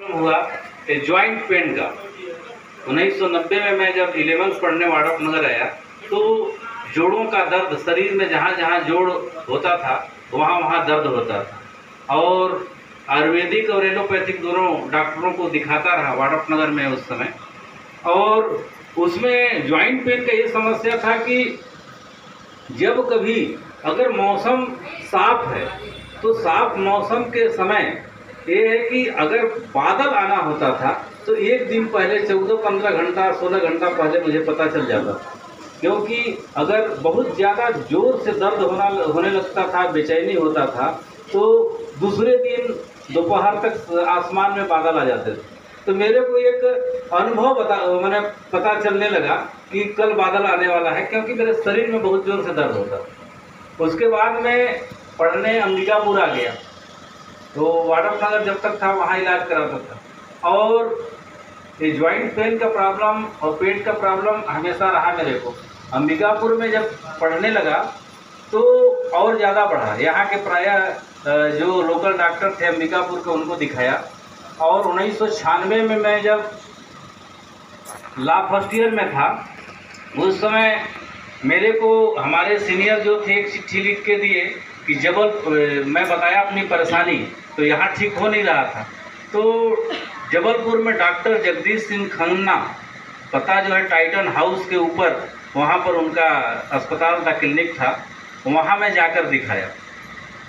Problem हुआ joint pain का। 1990 में मैं जब 11th पढ़ने वाड़फनगर आया तो जोड़ों का दर्द, शरीर में जहाँ जहाँ जोड़ होता था वहाँ वहाँ दर्द होता था, और आयुर्वेदिक और एलोपैथिक दोनों डॉक्टरों को दिखाता रहा वाड़फनगर में उस समय। और उसमें ज्वाइंट पेन का ये समस्या था कि जब कभी अगर मौसम साफ है तो साफ मौसम के समय ये है कि अगर बादल आना होता था तो एक दिन पहले 14-15 घंटा 16 घंटा पहले मुझे पता चल जाता था, क्योंकि अगर बहुत ज़्यादा जोर से दर्द होने लगता था, बेचैनी होता था, तो दूसरे दिन दोपहर तक आसमान में बादल आ जाते थे। तो मेरे को एक अनुभव मैंने पता चलने लगा कि कल बादल आने वाला है, क्योंकि मेरे शरीर में बहुत जोर से दर्द होता था। उसके बाद मैं पढ़ने अंबिकापुर आ गया, तो वाड़फनगर जब तक था वहाँ इलाज कराता था। और ये ज्वाइंट पेन का प्रॉब्लम और पेट का प्रॉब्लम हमेशा रहा मेरे को। अंबिकापुर में जब पढ़ने लगा तो और ज़्यादा बढ़ा। यहाँ के प्रायः जो लोकल डॉक्टर थे अंबिकापुर के उनको दिखाया, और 1996 में मैं जब लॉ फर्स्ट ईयर में था उस समय मेरे को हमारे सीनियर जो थे एक चिट्ठी लिख के दिए कि मैं बताया अपनी परेशानी, तो यहाँ ठीक हो नहीं रहा था। तो जबलपुर में डॉक्टर जगदीश सिंह खन्ना, पता जो है टाइटन हाउस के ऊपर, वहाँ पर उनका अस्पताल था, क्लिनिक था, वहाँ मैं जाकर दिखाया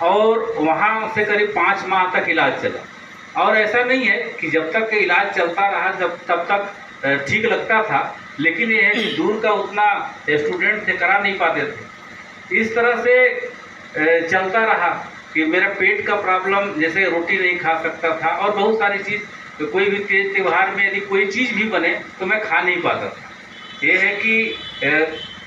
और वहाँ से करीब 5 माह तक इलाज चला। और ऐसा नहीं है कि जब तक इलाज चलता रहा तब तक ठीक लगता था, लेकिन ये है कि दूर का उतना स्टूडेंट थे, करा नहीं पाते थे। इस तरह से चलता रहा कि मेरा पेट का प्रॉब्लम, जैसे रोटी नहीं खा सकता था और बहुत सारी चीज़, तो कोई भी तेज त्यौहार में यदि कोई चीज़ भी बने तो मैं खा नहीं पाता था। ये है कि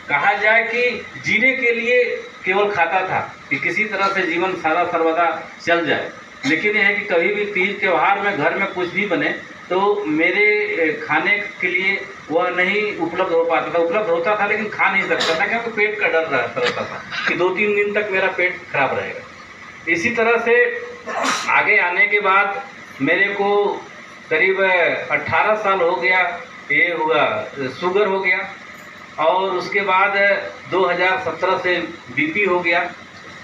कहा जाए कि जीने के लिए केवल खाता था कि किसी तरह से जीवन सारा सर्वदा चल जाए, लेकिन यह है कि कभी भी तीज त्यौहार में घर में कुछ भी बने तो मेरे खाने के लिए वह नहीं उपलब्ध हो पाता था। उपलब्ध होता था लेकिन खा नहीं सकता था, क्योंकि पेट का डर रहता था कि 2-3 दिन तक मेरा पेट खराब रहेगा। इसी तरह से आगे आने के बाद मेरे को करीब 18 साल हो गया, ये हुआ शुगर हो गया, और उसके बाद 2017 से बीपी हो गया,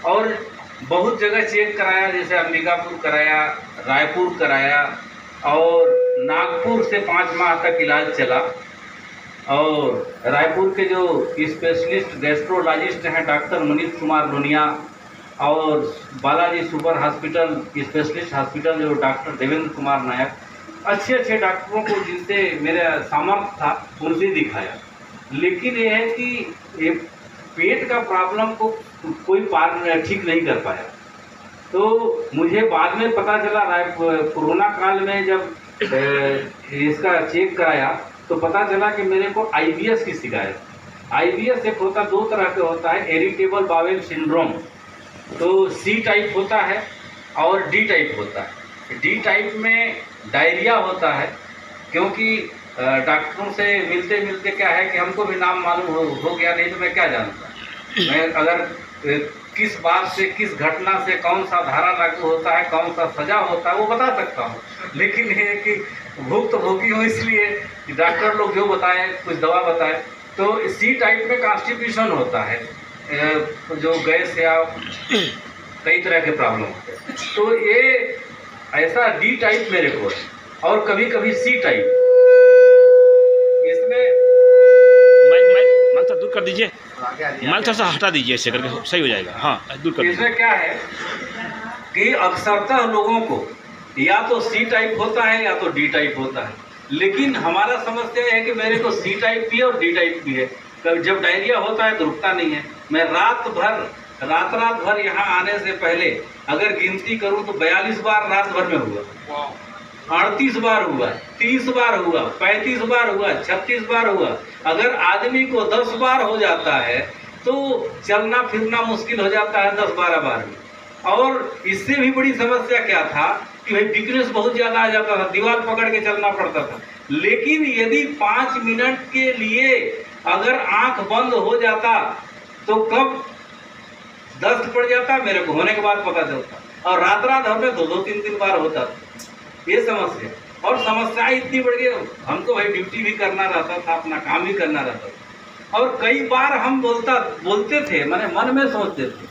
और बहुत जगह चेक कराया, जैसे अंबिकापुर कराया, रायपुर कराया, और नागपुर से 5 माह तक इलाज चला। और रायपुर के जो स्पेशलिस्ट गैस्ट्रोलॉजिस्ट हैं डॉक्टर मनीष कुमार लोनिया, और Balaji super hospital specialist hospital जो डॉक्टर देवेंद्र कुमार नायक, अच्छे डॉक्टरों को जिनसे मेरा सामर्थ्य था उनसे दिखाया। लेकिन ये है कि ये पेट का प्रॉब्लम को कोई ठीक नहीं कर पाया। तो मुझे बाद में पता चला, कोरोना काल में जब इसका चेक कराया तो पता चला कि मेरे को IBS की शिकायत। IBS एक होता, 2 तरह के होता है, इरिटेबल बावेल सिंड्रोम। तो C टाइप होता है और D टाइप होता है। D टाइप में डायरिया होता है, क्योंकि डॉक्टरों से मिलते मिलते क्या है कि हमको भी नाम मालूम हो गया, नहीं तो मैं क्या जानता। मैं अगर किस बात से, किस घटना से कौन सा धारा लागू होता है, कौन सा सजा होता है, वो बता सकता हूँ, लेकिन ये है कि भूख तो भूखी हूँ, इसलिए डॉक्टर लोग जो बताए, कुछ दवा बताए। तो C टाइप में कॉन्स्टिपेशन होता है, जो गैस या कई तरह के प्रॉब्लम होते हैं। तो ये ऐसा D टाइप मेरे को है, और कभी कभी C टाइप। इसमें माइक थोड़ा दूर कर दीजिए, माइक थोड़ा सा हटा दीजिए, ऐसे करके सही हो जाएगा। हाँ, दूर कर दीजिए। इसमें क्या है कि अक्सरतः लोगों को या तो C टाइप होता है या तो D टाइप होता है, लेकिन हमारा समस्या है कि मेरे को C टाइप भी है और D टाइप भी है। जब डायरिया होता है तो रुकता नहीं है। मैं रात भर यहाँ आने से पहले अगर गिनती करूँ तो 42 बार रात भर में हुआ, 38 बार हुआ, 30 बार हुआ, 35 बार हुआ, 36 बार हुआ। अगर आदमी को 10 बार हो जाता है तो चलना फिरना मुश्किल हो जाता है 10-12 बार में। और इससे भी बड़ी समस्या क्या था कि भाई वीकनेस बहुत ज़्यादा आ जाता था, दीवार पकड़ के चलना पड़ता था। लेकिन यदि 5 मिनट के लिए अगर आंख बंद हो जाता तो कब दस्त पड़ जाता मेरे को होने के बाद पता चलता, और रात भर में 2-3 बार होता था। ये समस्या। और समस्याएं इतनी बढ़ गई, हमको भाई ड्यूटी भी करना रहता था, अपना काम भी करना रहता था। और कई बार हम बोलते थे, मैंने मन में सोचते थे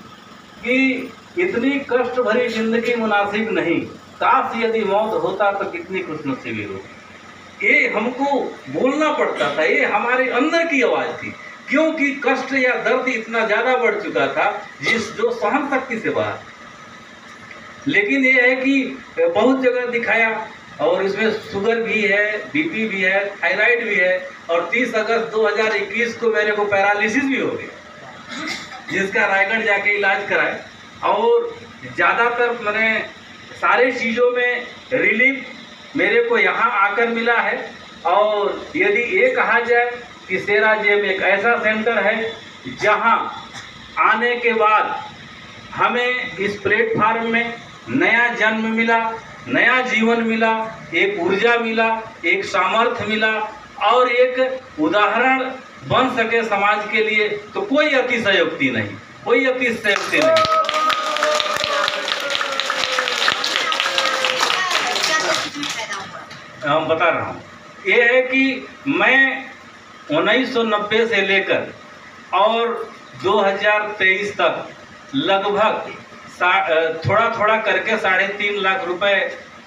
कि इतनी कष्ट भरी जिंदगी मुनासिब नहीं, काश यदि मौत होता तो कितनी खुशनसीबी होती। ये हमको बोलना पड़ता था, ये हमारे अंदर की आवाज़ थी, क्योंकि कष्ट या दर्द इतना ज़्यादा बढ़ चुका था जो सहन शक्ति से बाहर। लेकिन ये है कि बहुत जगह दिखाया, और इसमें शुगर भी है, बीपी भी है, थायराइड भी है, और 30 अगस्त 2021 को मेरे को पैरालिसिस भी हो गया, जिसका रायगढ़ जाके इलाज कराए। और ज़्यादातर मैंने सारे चीज़ों में रिलीफ मेरे को यहाँ आकर मिला है। और यदि ये कहा जाए कि सेरा जेम एक ऐसा सेंटर है जहाँ आने के बाद हमें इस प्लेटफार्म में नया जन्म मिला, नया जीवन मिला, एक ऊर्जा मिला, एक सामर्थ्य मिला, और एक उदाहरण बन सके समाज के लिए, तो कोई अतिशयोक्ति नहीं, कोई अतिशयोक्ति नहीं। हम बता रहा हूँ, ये है कि मैं 1990 से लेकर और 2023 तक लगभग थोड़ा थोड़ा करके 3.5 लाख रुपए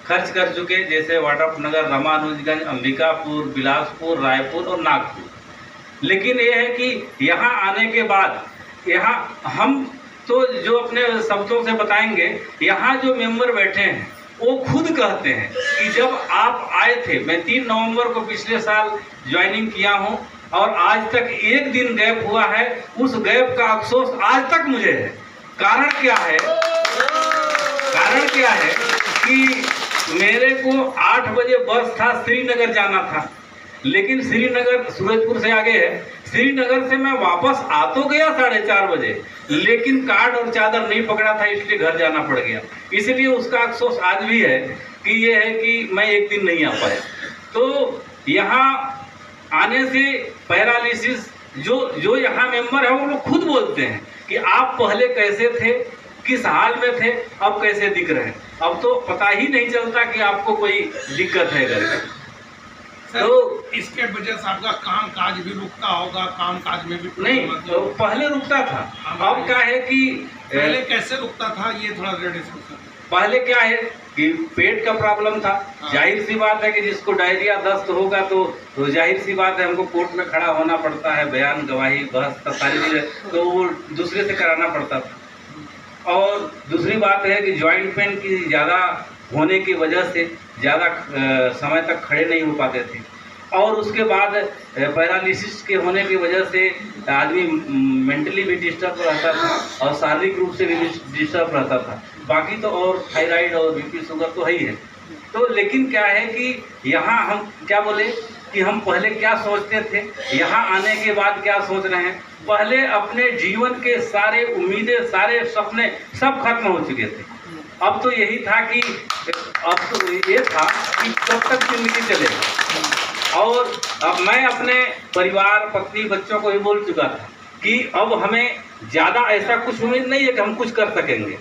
खर्च कर चुके, जैसे वाड्रफनगर, रामानुजगंज, अंबिकापुर, बिलासपुर, रायपुर और नागपुर। लेकिन ये है कि यहाँ आने के बाद, यहाँ हम तो जो अपने शब्दों से बताएंगे, यहाँ जो मेंबर बैठे हैं वो खुद कहते हैं कि जब आप आए थे, मैं 3 नवंबर को पिछले साल ज्वाइनिंग किया हूँ, और आज तक एक दिन गैप हुआ है, उस गैप का अफसोस आज तक मुझे है। कारण क्या है? कारण क्या है कि मेरे को 8 बजे बस था, श्रीनगर जाना था, लेकिन श्रीनगर सूरजपुर से आगे है, श्रीनगर से मैं वापस आ तो गया 4:30 बजे, लेकिन कार्ड और चादर नहीं पकड़ा था, इसलिए घर जाना पड़ गया। इसलिए उसका अफसोस आज भी है कि ये है कि मैं एक दिन नहीं आ पाया। तो यहाँ आने से पैरालिसिस, जो यहाँ मेंबर है वो लोग खुद बोलते हैं कि आप पहले कैसे थे, किस हाल में थे, अब कैसे दिख रहे हैं। अब तो पता ही नहीं चलता कि आपको कोई दिक्कत है घर में। तो इसके वजह से आपका काम काज भी रुकता होगा, काम काज में भी नहीं, तो पहले रुकता था, अब क्या है कि पहले कैसे रुकता था, ये थोड़ा डिस्कस। पहले क्या है कि पेट का प्रॉब्लम था। जाहिर सी बात है कि जिसको डायरिया दस्त होगा तो जाहिर सी बात है हमको कोर्ट में खड़ा होना पड़ता है, बयान, गवाही, बहस सारी चीज़ें, तो वो दूसरे से कराना पड़ता था। और दूसरी बात है कि जॉइंट पेन की ज़्यादा होने की वजह से ज़्यादा समय तक खड़े नहीं हो पाते थे, और उसके बाद पैरालिसिस के होने की वजह से आदमी मेंटली भी डिस्टर्ब रहता था और शारीरिक रूप से भी डिस्टर्ब रहता था। बाकी तो और थायराइड और बीपी, शुगर तो है ही है। तो लेकिन क्या है कि यहाँ हम क्या बोले कि हम पहले क्या सोचते थे, यहाँ आने के बाद क्या सोच रहे हैं। पहले अपने जीवन के सारे उम्मीदें, सारे सपने सब खत्म हो चुके थे। अब तो यही था कि अब तो ये था कि कब तक जिंदगी चलेगी। और अब मैं अपने परिवार, पत्नी, बच्चों को भी बोल चुका था कि अब हमें ज़्यादा ऐसा कुछ उम्मीद नहीं है कि हम कुछ कर सकेंगे,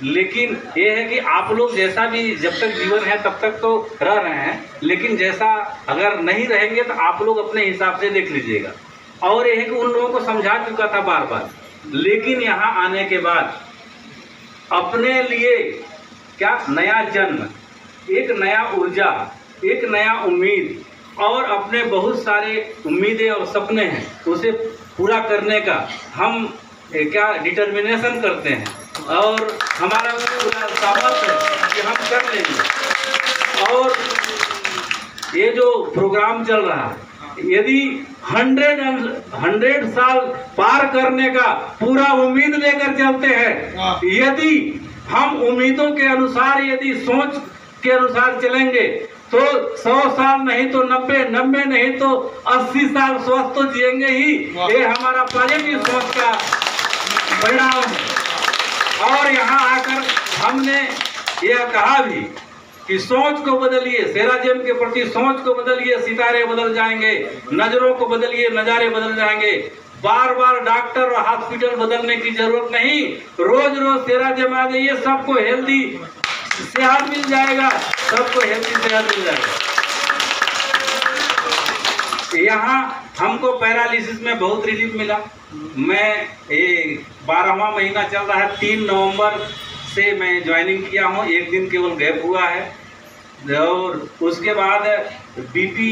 लेकिन ये है कि आप लोग जैसा भी जब तक जीवन है तब तक तो रह रहे हैं, लेकिन जैसा अगर नहीं रहेंगे तो आप लोग अपने हिसाब से देख लीजिएगा। और ये है कि उन लोगों को समझा चुका था बार बार, लेकिन यहाँ आने के बाद अपने लिए क्या नया जन्म, एक नया ऊर्जा, एक नया उम्मीद, और अपने बहुत सारे उम्मीदें और सपने हैं उसे पूरा करने का हम क्या डिटर्मिनेशन करते हैं, और हमारा पूरा सामर्थ्य है कि हम कर लेंगे। और ये जो प्रोग्राम चल रहा है, यदि 100 साल पार करने का पूरा उम्मीद लेकर चलते हैं, यदि हम उम्मीदों के अनुसार, यदि सोच के अनुसार चलेंगे तो 100 साल नहीं तो 90 नहीं तो 80 साल स्वस्थ तो जिएंगे ही। ये हमारा पॉजिटिव सोच का परिणाम है। और यहाँ आकर हमने यह कहा भी कि सोच को बदलिए, सेरा जेम के प्रति सोच को बदलिए, सितारे बदल जाएंगे, नजरों को बदलिए, नज़ारे बदल जाएंगे। बार बार डॉक्टर और हॉस्पिटल बदलने की जरूरत नहीं, रोज रोज सेरा जेम आ जाइए, सबको हेल्दी सेहत मिल जाएगा, सबको हेल्थी सेहत मिल जाएगा। यहाँ हमको पैरालिसिस में बहुत रिलीफ मिला। मैं ये 12वां महीना चल रहा है, 3 नवंबर से मैं ज्वाइनिंग किया हूँ, 1 दिन केवल गैप हुआ है। और उसके बाद बीपी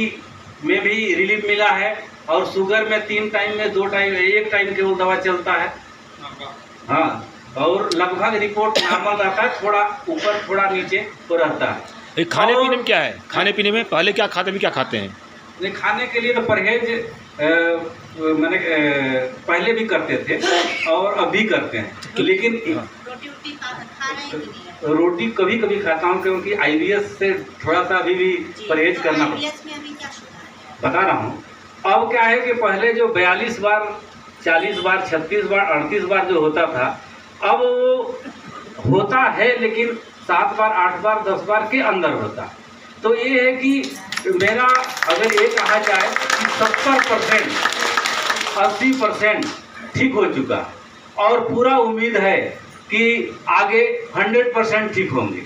में भी रिलीफ मिला है, और शुगर में 3 टाइम में 2 टाइम 1 टाइम केवल दवा चलता है। हाँ, और लगभग रिपोर्ट नॉर्मल रहता है, थोड़ा ऊपर थोड़ा नीचे तो रहता है। ये खाने पीने में क्या है? खाने पीने में पहले क्या खाते, अभी क्या खाते हैं? नहीं, खाने के लिए तो परहेज मैंने पहले भी करते थे और अभी करते हैं, लेकिन रोटी कभी कभी खाता हूँ, क्योंकि आईबीएस से थोड़ा सा अभी भी परहेज करना पड़ता है। बता रहा हूँ, अब क्या है कि पहले जो 42 बार 40 बार 36 बार 38 बार जो होता था, अब वो होता है लेकिन 7 बार 8 बार 10 बार के अंदर होता। तो ये है कि मेरा अगर ये कहा जाए कि 70% 80% ठीक हो चुका, और पूरा उम्मीद है कि आगे 100% ठीक होंगे।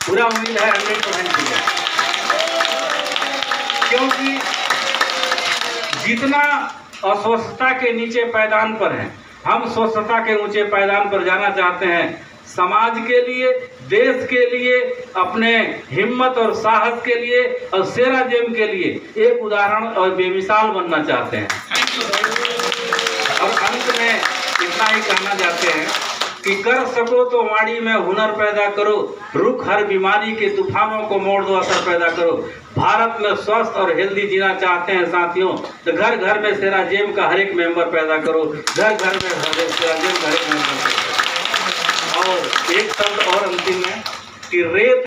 पूरा उम्मीद है 100% ठीक है, क्योंकि जितना अस्वस्थता के नीचे पायदान पर हैं, हम स्वस्थता के ऊंचे पायदान पर जाना चाहते हैं। समाज के लिए, देश के लिए, अपने हिम्मत और साहस के लिए और सेरा जेम के लिए एक उदाहरण और बेमिसाल बनना चाहते हैं। और अंत में इतना ही कहना चाहते हैं कि कर सको तो वाणी में हुनर पैदा करो, रुख हर बीमारी के तूफानों को मोड़ दो, असर पैदा करो। भारत में स्वस्थ और हेल्दी जीना चाहते हैं साथियों, तो घर घर में सेरा जेम का हर एक मेंबर पैदा करो। घर घर में सेरा जेम का हर एक मेंबर। और एक शब्द और अंतिम है कि रेत